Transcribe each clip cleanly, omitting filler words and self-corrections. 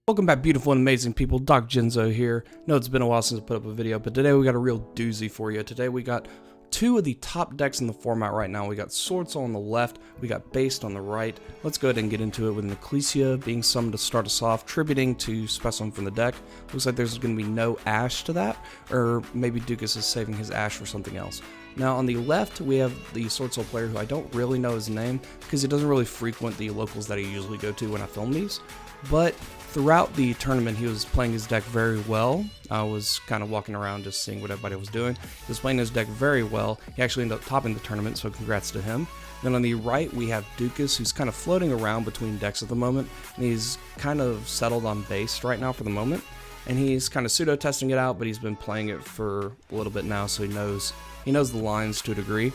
Welcome back, beautiful and amazing people. Doc Genzo here. No, it's been a while since I put up a video, but today we got a real doozy for you. Today we got two of the top decks in the format right now. We got SWORDSOUL on the left, we got Based on the right. Let's go ahead and get into it with Ecclesia being summoned to start us off, tributing to specimen from the deck. Looks like there's going to be no Ash to that, or maybe Dukas is saving his Ash for something else. Now on the left, we have the SWORDSOUL player who I don't really know his name because he doesn't really frequent the locals that I usually go to when I film these. But throughout the tournament, he was playing his deck very well. I was kind of walking around just seeing what everybody was doing. He was playing his deck very well. He actually ended up topping the tournament, so congrats to him. Then on the right, we have Dukas, who's kind of floating around between decks at the moment. And he's kind of settled on Based right now for the moment. And he's kind of pseudo-testing it out, but he's been playing it for a little bit now, so he knows the lines to a degree.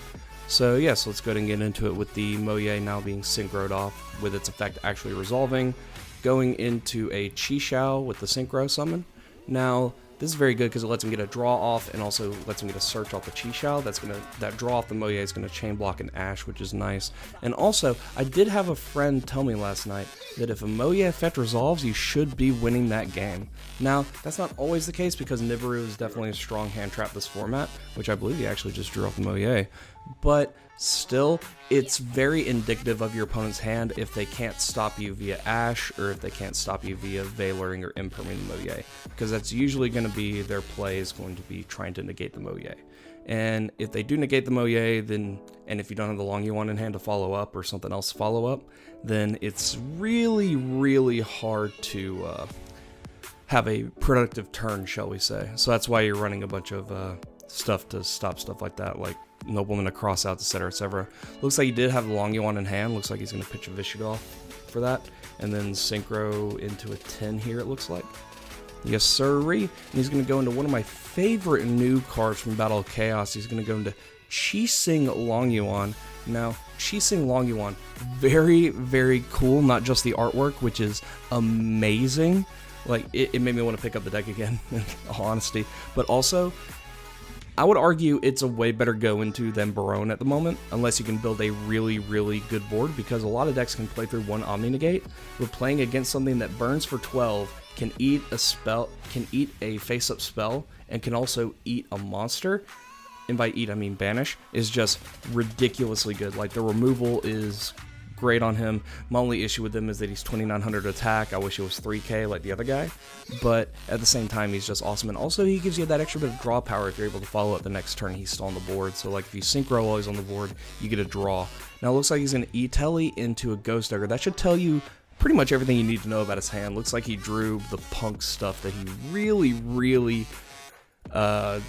So yes, let's go ahead and get into it with the Moye now being synchroed off, with its effect actually resolving. Going into a Chi with the Synchro summon. Now, this is very good because it lets him get a draw off and also lets him get a search off the Chi. That draw off the Moye is gonna chain block an Ash, which is nice. And also, I did have a friend tell me last night that if a Moye effect resolves, you should be winning that game. Now, that's not always the case because Nibiru is definitely a strong hand trap this format, which I believe he actually just drew off the Moye. But still, it's very indicative of your opponent's hand if they can't stop you via Ash or if they can't stop you via Veiloring or Imperming the Moye, because that's usually going to be their play is going to be trying to negate the Moye. And if they do negate the Moye, then, and if you don't have the Long Yuan in hand to follow up or something else to follow up, then it's really, really hard to have a productive turn, shall we say. So that's why you're running a bunch of stuff to stop stuff like that, like Nobleman across out, etc., etc. Looks like he did have the Long Yuan in hand. Looks like he's going to pitch a Yugioh for that. And then Synchro into a 10 here, it looks like. Yes, sirree. And he's going to go into one of my favorite new cards from Battle of Chaos. He's going to go into Chi Long Yuan. Now, Chi Long Yuan, very, very cool. Not just the artwork, which is amazing. Like, it made me want to pick up the deck again, in all honesty. But also, I would argue it's a way better go into than Barone at the moment, unless you can build a really, really good board, because a lot of decks can play through one Omni Negate, but playing against something that burns for 12, can eat a spell, can eat a face-up spell, and can also eat a monster, and by eat I mean banish, is just ridiculously good. Like, the removal is great on him. My only issue with him is that he's 2900 attack. I wish it was 3k like the other guy, but at the same time he's just awesome. And also he gives you that extra bit of draw power if you're able to follow up the next turn he's still on the board. So like if you Synchro while he's on the board, you get a draw. Now it looks like he's going to E-Telly into a Ghost Dagger. That should tell you pretty much everything you need to know about his hand. Looks like he drew the punk stuff that he really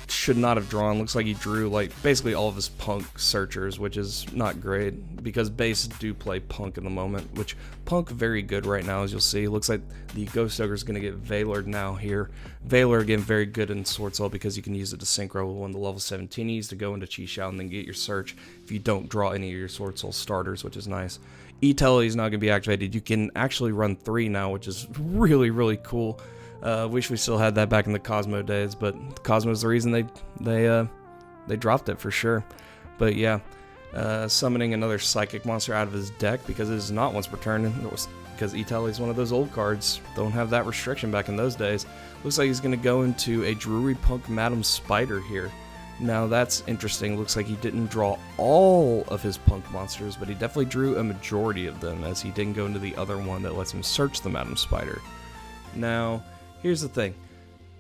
should not have drawn. Looks like he drew like basically all of his punk searchers, which is not great because base do play punk in the moment, which punk very good right now, as you'll see. Looks like the Ghost Dagger is going to get Veilored now here. Veilor again very good in SWORDSOUL because you can use it to synchro with one of the level 17s to go into Chi and then get your search if you don't draw any of your SWORDSOUL starters, which is nice. E-Telly is not going to be activated. You can actually run 3 now, which is really cool. Wish we still had that back in the Cosmo days, but Cosmo's the reason they dropped it for sure. But yeah, summoning another Psychic monster out of his deck because it is not once per turn. Because E-Telly is one of those old cards. Don't have that restriction back in those days. Looks like he's going to go into a Drury Punk Madam Spider here. Now that's interesting. Looks like he didn't draw all of his punk monsters, but he definitely drew a majority of them, as he didn't go into the other one that lets him search the Madam Spider. Now, here's the thing.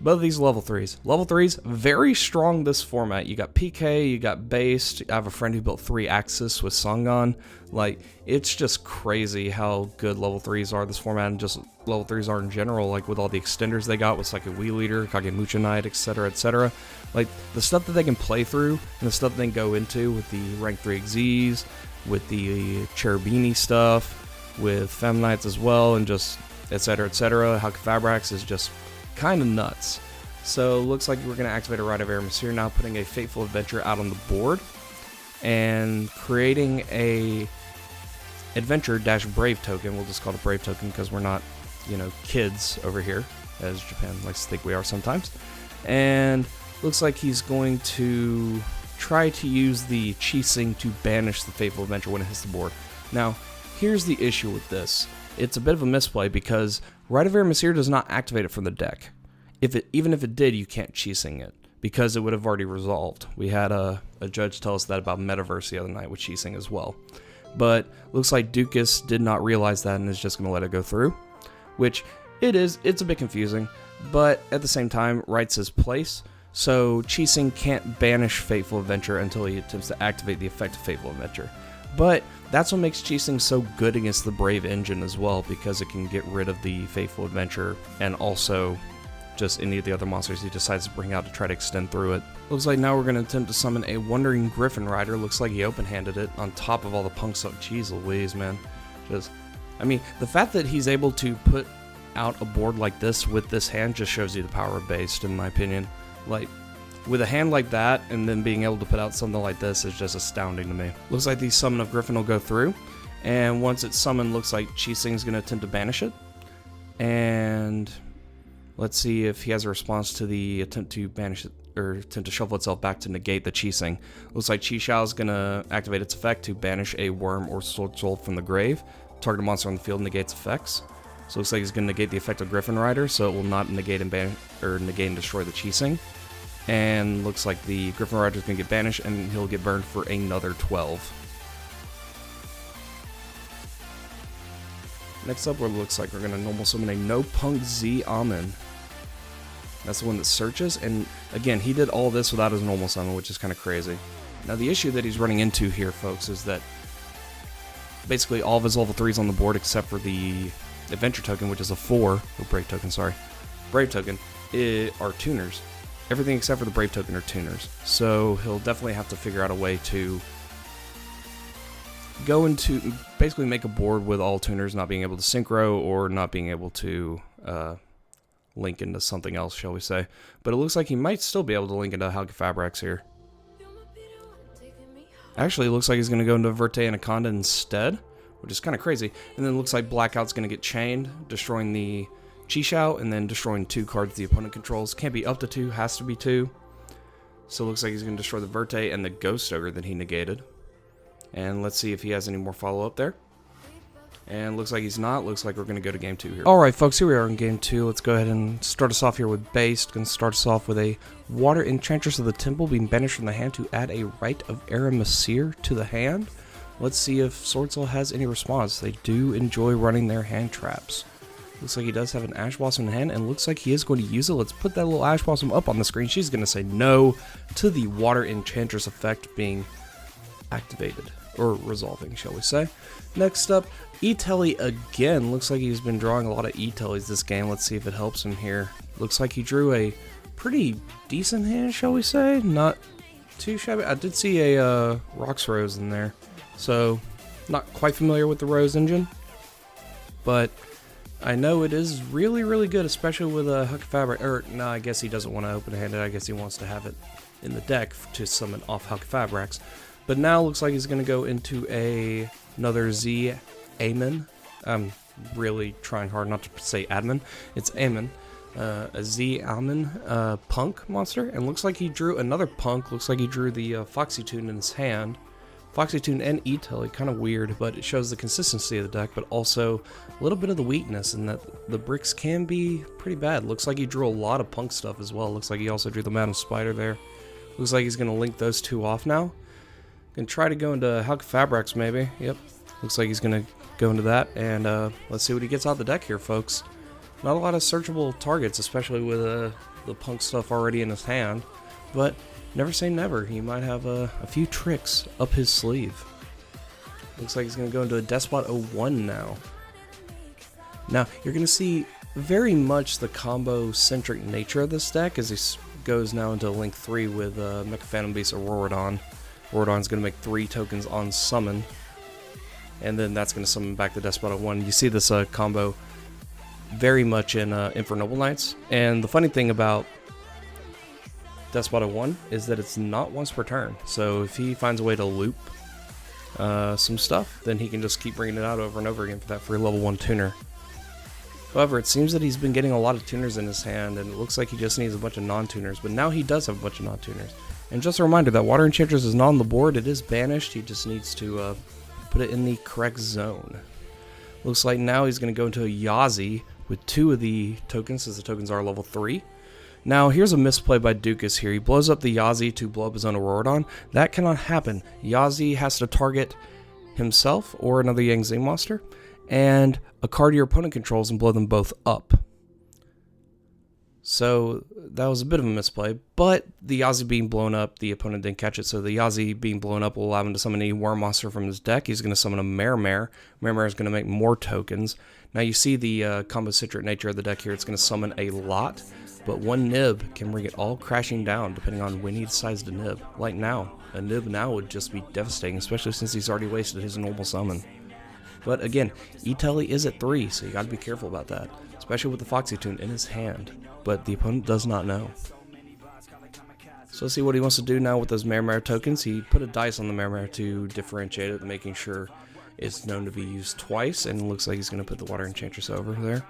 Both of these level 3s. Level 3s, very strong this format. You got PK, you got Based. I have a friend who built 3 Axis with Songon. Like, it's just crazy how good level 3s are this format, and just level 3s are in general, like with all the extenders they got with Psychic Wii Leader, Kagemucha Knight, etc., etc. Like, the stuff that they can play through, and the stuff they can go into with the rank 3 XZs, with the Cherubini stuff, with Femnites as well, and just etc., etc. Halkafabrax is just kind of nuts. So looks like we're going to activate a Rite of Aramis here now, putting a Fateful Adventure out on the board and creating a Adventure-Brave token. We'll just call it a Brave token because we're not, kids over here, as Japan likes to think we are sometimes. And looks like he's going to try to use the Chi to banish the Fateful Adventure when it hits the board. Now, here's the issue with this. it's a bit of a misplay because Rite of Aramesir does not activate it from the deck. Even if it did, you can't Chi-Sing it because it would have already resolved. We had a judge tell us that about Metaverse the other night with Chi-Sing as well. But looks like Dukas did not realize that and is just going to let it go through, which it's a bit confusing, but at the same time, Rite's his place, so Chi-Sing can't banish Fateful Adventure until he attempts to activate the effect of Fateful Adventure. But that's what makes Chi-Sing so good against the Brave Engine as well, because it can get rid of the Fateful Adventure and also just any of the other monsters he decides to bring out to try to extend through it. Looks like now we're going to attempt to summon a Wandering Griffin Rider. Looks like he open-handed it on top of all the punk stuff. Jeez Louise, man. The fact that he's able to put out a board like this with this hand just shows you the power of Based, in my opinion. Like, with a hand like that and then being able to put out something like this is just astounding to me. Looks like the summon of Griffin will go through, and once it's summoned, looks like Chi-Sing's going to attempt to banish it. And let's see if he has a response to the attempt to banish it, or attempt to shuffle itself back to negate the Chi-Sing. Looks like Chi-Xiao is going to activate its effect to banish a worm or sword soul from the grave. Target a monster on the field negates effects. So it looks like he's going to negate the effect of Griffin Rider, so it will not negate and negate and destroy the Chi-Sing. And looks like the Griffin Rider is going to get banished, and he'll get burned for another 12. Next up, what it looks like we're going to normal summon a No Punk Z Amen. That's the one that searches, and again, he did all this without his normal summon, which is kind of crazy. Now, the issue that he's running into here, folks, is that basically all of his level 3s on the board, except for the Adventure token, which is a 4, or Brave token, sorry. Brave token, are tuners. Everything except for the Brave token are tuners. So he'll definitely have to figure out a way to go into, basically make a board with all tuners not being able to synchro or not being able to link into something else, shall we say. But it looks like he might still be able to link into Halqifibrax here. Actually, it looks like he's going to go into Verte Anaconda instead, which is kind of crazy. And then it looks like Blackout's going to get chained, destroying the Chi-Xiao, and then destroying 2 cards the opponent controls. Can't be up to 2, has to be 2. So it looks like he's going to destroy the Verte and the Ghost Ogre that he negated. And let's see if he has any more follow-up there. And looks like he's not. Looks like we're going to go to game 2 here. Alright folks, here we are in game 2. Let's go ahead and start us off here with Based. Going to start us off with a Water Enchantress of the Temple being banished from the hand to add a Rite of Aramesir to the hand. Let's see if SWORDSOUL has any response. They do enjoy running their hand traps. Looks like he does have an Ash Blossom in hand, and looks like he is going to use it. Let's put that little Ash Blossom up on the screen. She's going to say no to the Water Enchantress effect being activated, or resolving, shall we say. Next up, E-Telly again. Looks like he's been drawing a lot of E-Tellys this game. Let's see if it helps him here. Looks like he drew a pretty decent hand, shall we say. Not too shabby. I did see a Rox Rose in there, so not quite familiar with the Rose engine, but I know it is really, really good, especially with a Halqifibrax. Or, no, I guess he doesn't want to open-hand it. I guess he wants to have it in the deck to summon off Halqifibrax. But now looks like he's going to go into another Z Amen. I'm really trying hard not to say admin. It's Amen. A Z Amen punk monster. And looks like he drew another punk. Looks like he drew the Foxy Tune in his hand. Foxy Tune and E-Telly, kind of weird, but it shows the consistency of the deck, but also a little bit of the weakness in that the bricks can be pretty bad. Looks like he drew a lot of punk stuff as well. Looks like he also drew the Madam Spider there. Looks like he's going to link those 2 off now. Gonna try to go into Halqifibrax maybe. Yep. Looks like he's going to go into that, and let's see what he gets out of the deck here, folks. Not a lot of searchable targets, especially with the punk stuff already in his hand, but never say never. He might have a few tricks up his sleeve. Looks like he's going to go into a Despot 01 now. Now, you're going to see very much the combo-centric nature of this deck as he goes now into Link 3 with Mecha Phantom Beast Auroradon. Auroradon's going to make 3 tokens on summon, and then that's going to summon back the Despot 01. You see this combo very much in Infernoble Knights, and the funny thing about Despot 01 is that it's not once per turn, so if he finds a way to loop some stuff, then he can just keep bringing it out over and over again for that free level 1 tuner. However, it seems that he's been getting a lot of tuners in his hand, and it looks like he just needs a bunch of non-tuners, but now he does have a bunch of non-tuners. And just a reminder that Water Enchantress is not on the board, it is banished, he just needs to put it in the correct zone. Looks like now he's going to go into a Yazi with 2 of the tokens, as the tokens are level 3. Now, here's a misplay by Dukas here. He blows up the Yazi to blow up his own Aurorodon. That cannot happen. Yazi has to target himself or another Yangtze monster, and a card your opponent controls and blow them both up. So that was a bit of a misplay, but the Yazi being blown up, the opponent didn't catch it, so the Yazi being blown up will allow him to summon any worm monster from his deck. He's going to summon a Mermare. Mermare is going to make more tokens. Now you see the combo citrate nature of the deck here. It's going to summon a lot, but one nib can bring it all crashing down depending on when he decides to nib. Like now, a nib now would just be devastating, especially since he's already wasted his normal summon. But again, E-Telly is at 3, so you got to be careful about that, especially with the Foxy Tune in his hand. But the opponent does not know. So let's see what he wants to do now with those Mermare tokens. He put a dice on the Mermare to differentiate it, making sure it's known to be used twice, and it looks like he's going to put the Water Enchantress over there.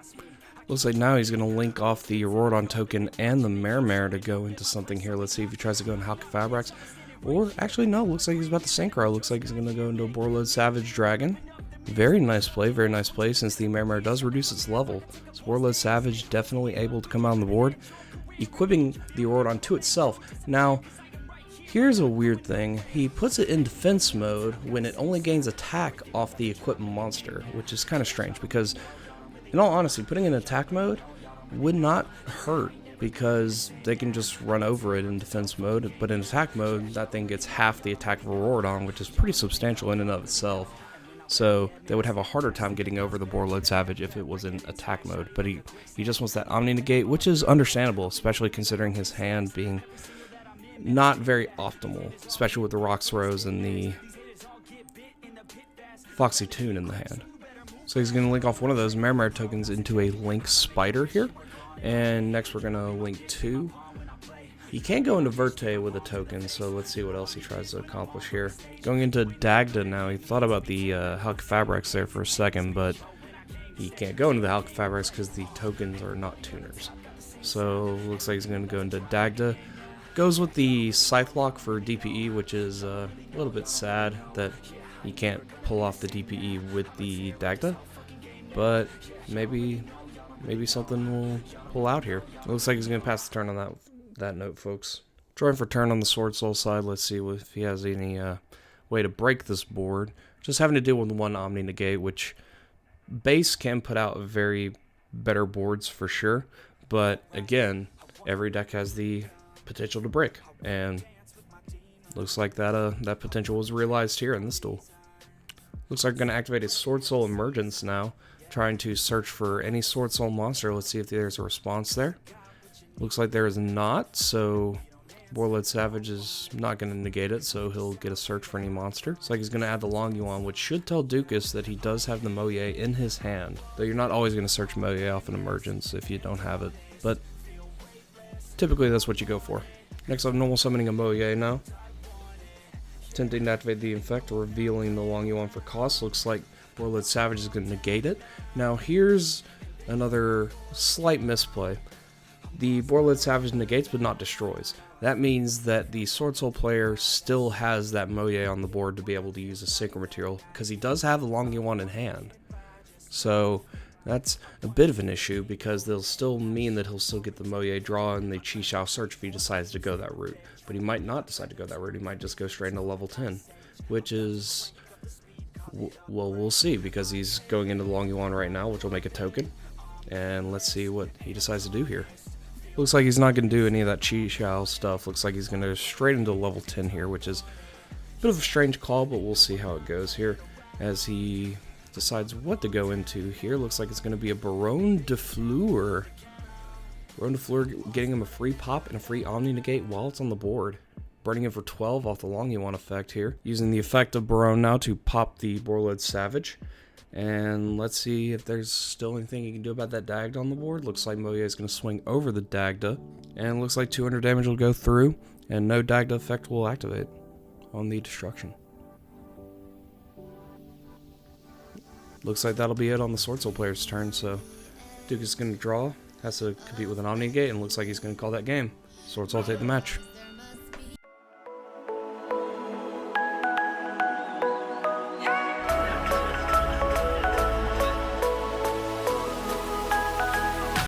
Looks like now he's going to link off the Aurorodon token and the Mermare to go into something here. Let's see if he tries to go in Halqifibrax. Or, actually no, looks like he's about to Synchro. Looks like he's going to go into a Borreload Savage Dragon. Very nice play, since the Mermare does reduce its level. So Borreload Savage definitely able to come out on the board, equipping the Aurorodon to itself. Now, here's a weird thing. He puts it in defense mode when it only gains attack off the equipped monster, which is kind of strange because, in all honesty, putting it in attack mode would not hurt because they can just run over it in defense mode, but in attack mode, that thing gets half the attack of Aurorodon, which is pretty substantial in and of itself. So they would have a harder time getting over the Borreload Savage if it was in attack mode. But he just wants that Omni Negate, which is understandable, especially considering his hand being not very optimal, especially with the Rock Throws and the Foxy Tune in the hand. So he's going to link off one of those Mermare tokens into a Link Spider here. And next we're going to link 2. He can't go into Verte with a token, so let's see what else he tries to accomplish here. Going into Dagda now. He thought about the Halqifibrax there for a second, but he can't go into the Halqifibrax because the tokens are not tuners. So looks like he's going to go into Dagda. Goes with the Scythe Lock for DPE, which is a little bit sad that he can't pull off the DPE with the Dagda, but maybe something will pull out here. Looks like he's going to pass the turn on that note, folks. Drawing for turn on the SWORDSOUL side. Let's see if he has any way to break this board. Just having to deal with one Omni Negate, which base can put out very better boards for sure. But again, every deck has the potential to break, and looks like that potential was realized here in this duel. Looks like we're going to activate a SWORDSOUL Emergence now, trying to search for any SWORDSOUL monster. Let's see if there's a response there. Looks like there is not, so Borreload Savage is not going to negate it, so he'll get a search for any monster. Looks like he's going to add the Longyuan, which should tell Dukas that he does have the Moye in his hand. Though you're not always going to search Moye off an Emergence if you don't have it, but typically that's what you go for. Next up, normal summoning a Moye now. Attempting to activate the Infect, revealing the Longyuan for cost. Looks like Borreload Savage is going to negate it. Now here's another slight misplay. The Borreload Savage negates but not destroys. That means that the SWORDSOUL player still has that Moye on the board to be able to use a Synchro material, because he does have the Longyuan in hand. So that's a bit of an issue, because they'll still mean that he'll still get the Moye draw and the Chi-Shao search if he decides to go that route. But he might not decide to go that route. He might just go straight into level 10, which is, well, we'll see, because he's going into the Longyuan right now, which will make a token. And let's see what he decides to do here. Looks like he's not going to do any of that Chi-Shao stuff. Looks like he's going to go straight into level 10 here, which is a bit of a strange call, but we'll see how it goes here as he decides what to go into here. Looks like it's going to be a Baronne de Fleur. Baronne de Fleur getting him a free pop and a free Omni Negate while it's on the board. Burning him for 12 off the Longyuan effect here. Using the effect of Baronne now to pop the Borreload Savage. And let's see if there's still anything you can do about that Dagda on the board. Looks like Moye is going to swing over the Dagda. And looks like 200 damage will go through. And no Dagda effect will activate on the destruction. Looks like that'll be it on the SWORDSOUL player's turn. So Duke is going to draw. Has to compete with an Omni Gate. And looks like he's going to call that game. SWORDSOUL take the match.